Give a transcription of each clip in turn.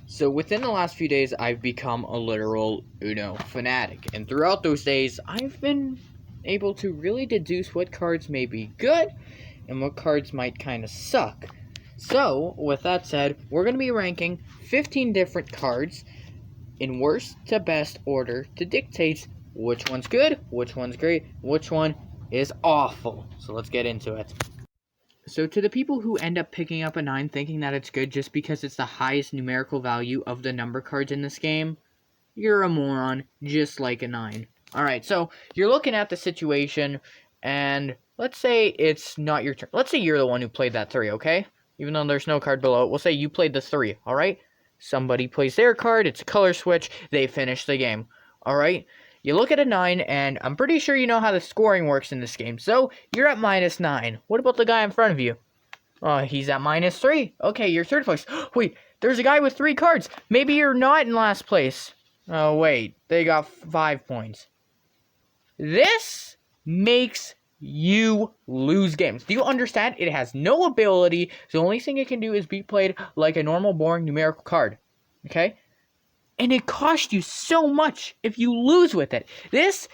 So within the last few days, I've become a literal Uno fanatic. And throughout those days, I've been able to really deduce what cards may be good and what cards might kind of suck. So, with that said, we're going to be ranking 15 different cards in worst to best order to dictate which one's good, which one's great, which one is awful. So let's get into it. So to the people who end up picking up a 9 thinking that it's good just because it's the highest numerical value of the number cards in this game, you're a moron, just like a 9. Alright, so you're looking at the situation, and let's say it's not your turn. Let's say you're the one who played that 3, okay? Even though there's no card below it, we'll say you played the 3, alright? Somebody plays their card, it's a color switch, they finish the game, alright? You look at a 9, and I'm pretty sure you know how the scoring works in this game. So, you're at -9. What about the guy in front of you? He's at -3. Okay, you're third place. Wait, there's a guy with 3 cards. Maybe you're not in last place. Oh, wait, they got 5 points. This makes you lose games. Do you understand? It has no ability. The only thing it can do is be played like a normal, boring numerical card. Okay? And it costs you so much if you lose with it. This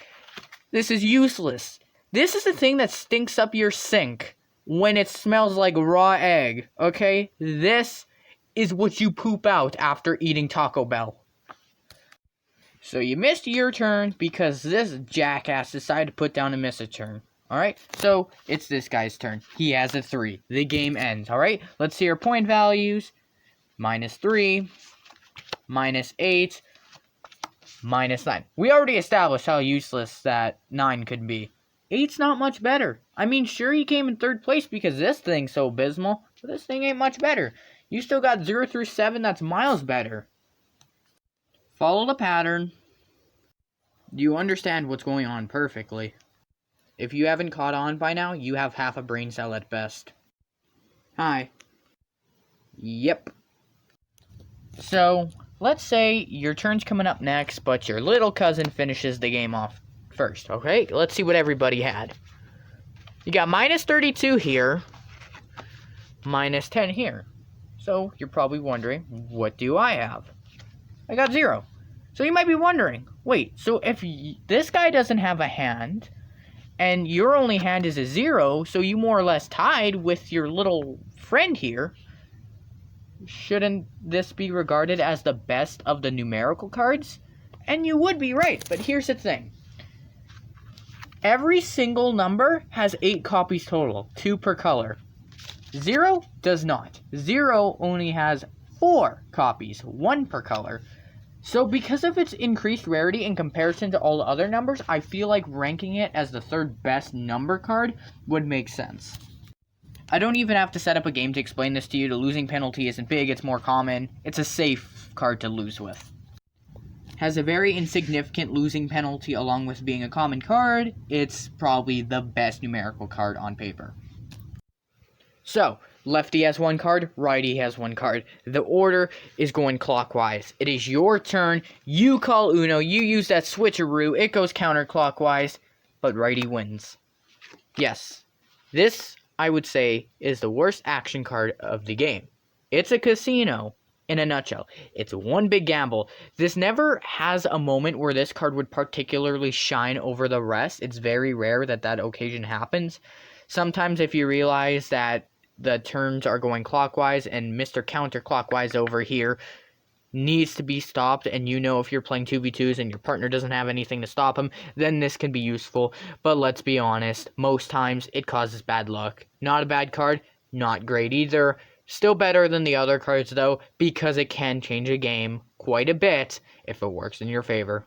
is useless. This is the thing that stinks up your sink when it smells like raw egg, okay? This is what you poop out after eating Taco Bell. So you missed your turn because this jackass decided to put down and miss a turn. Alright? So it's this guy's turn. He has a 3. The game ends, alright? Let's see your point values. -3. -8, -9. We already established how useless that 9 could be. 8's not much better. I mean, sure, he came in 3rd place because this thing's so abysmal, but this thing ain't much better. You still got 0 through 7 that's miles better. Follow the pattern. You understand what's going on perfectly. If you haven't caught on by now, you have half a brain cell at best. Hi. Yep. So, let's say your turn's coming up next, but your little cousin finishes the game off first, okay? Let's see what everybody had. You got -32 here, -10 here. So, you're probably wondering, what do I have? I got 0. So you might be wondering, wait, so if this guy doesn't have a hand, and your only hand is a 0, so you more or less tied with your little friend here, shouldn't this be regarded as the best of the numerical cards? And you would be right, but here's the thing. Every single number has 8 copies total, 2 per color. 0 does not. 0 only has 4 copies, 1 per color. So because of its increased rarity in comparison to all the other numbers, I feel like ranking it as the 3rd best number card would make sense. I don't even have to set up a game to explain this to you. The losing penalty isn't big, it's more common. It's a safe card to lose with. Has a very insignificant losing penalty along with being a common card. It's probably the best numerical card on paper. So, lefty has 1 card, righty has 1 card. The order is going clockwise. It is your turn. You call Uno, you use that switcheroo, it goes counterclockwise, but righty wins. Yes, this, I would say, is the worst action card of the game. It's a casino, in a nutshell. It's one big gamble. This never has a moment where this card would particularly shine over the rest. It's very rare that that occasion happens. Sometimes if you realize that the turns are going clockwise and Mr. Counterclockwise over here needs to be stopped, and you know if you're playing 2v2s and your partner doesn't have anything to stop him, then this can be useful. But let's be honest, most times it causes bad luck. Not a bad card, not great either. Still better than the other cards though, because it can change a game quite a bit if it works in your favor.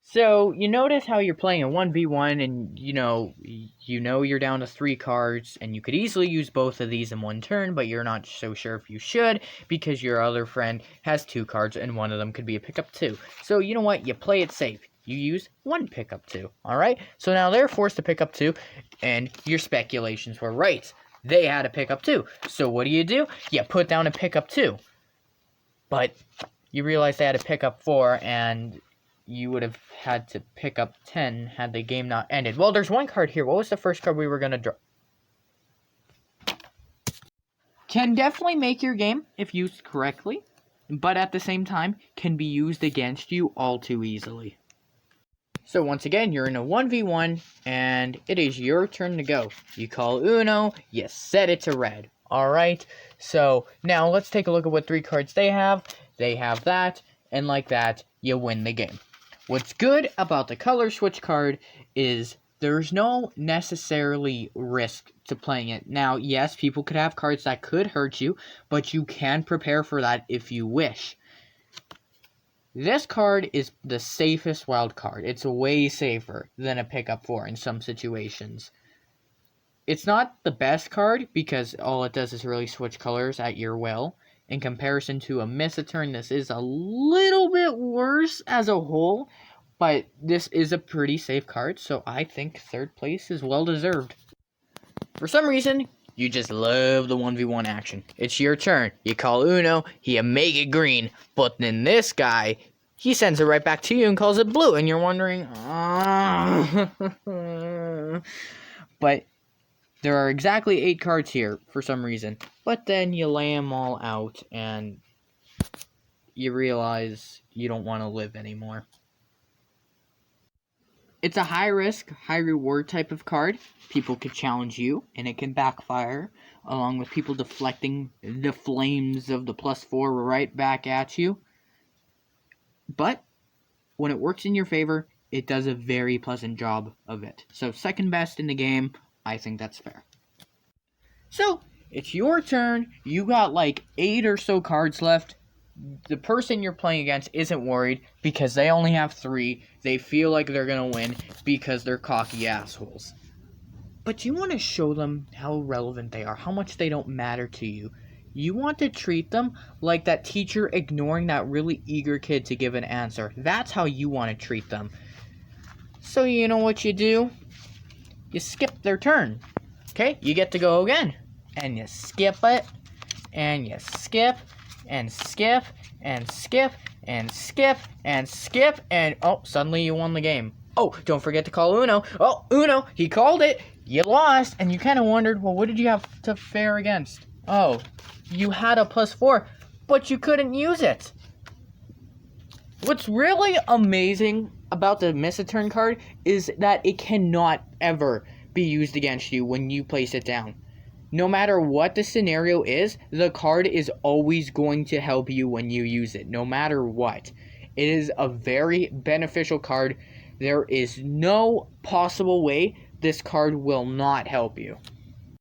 So, you notice how you're playing a 1v1 and you know you're down to 3 cards and you could easily use both of these in one turn, but you're not so sure if you should because your other friend has 2 cards and one of them could be a pickup 2. So, you know what? You play it safe. You use 1 pickup 2, alright? So now they're forced to pick up 2 and your speculations were right. They had a pickup 2. So what do? You put down a pickup 2. But you realize they had a pickup 4 and you would have had to pick up 10 had the game not ended. Well, there's 1 card here. What was the first card we were going to draw? Can definitely make your game if used correctly. but at the same time can be used against you all too easily. So once again, you're in a 1v1, and it is your turn to go. You call Uno, you set it to red. Alright, so now let's take a look at what 3 cards they have. They have that, and like that, you win the game. What's good about the color switch card is there's no necessarily risk to playing it. Now, yes, people could have cards that could hurt you, but you can prepare for that if you wish. This card is the safest wild card. It's way safer than a pickup 4 in some situations. It's not the best card because all it does is really switch colors at your will. In comparison to a miss a turn, this is a little bit worse as a whole, but this is a pretty safe card, so I think 3rd place is well deserved. For some reason, you just love the 1v1 action. It's your turn. You call Uno, he make it green. But then this guy, he sends it right back to you and calls it blue. And you're wondering, But there are exactly 8 cards here for some reason. But then you lay them all out and you realize you don't want to live anymore. It's a high risk, high reward type of card. People could challenge you, and it can backfire, along with people deflecting the flames of the +4 right back at you. But when it works in your favor, it does a very pleasant job of it. So 2nd best in the game, I think that's fair. So, it's your turn. You got like 8 or so cards left. The person you're playing against isn't worried because they only have 3. They feel like they're going to win because they're cocky assholes. But you want to show them how relevant they are, how much they don't matter to you. You want to treat them like that teacher ignoring that really eager kid to give an answer. That's how you want to treat them. So you know what you do? You skip their turn. Okay, you get to go again. And you skip it. And you skip. And skip, and skip, and skip, and skip, and oh, suddenly you won the game. Oh, don't forget to call Uno. Oh, Uno, he called it. You lost, and you kind of wondered, well, what did you have to fare against? Oh, you had a +4, but you couldn't use it. What's really amazing about the miss a turn card is that it cannot ever be used against you when you place it down. No matter what the scenario is, the card is always going to help you when you use it, no matter what. It is a very beneficial card. There is no possible way this card will not help you.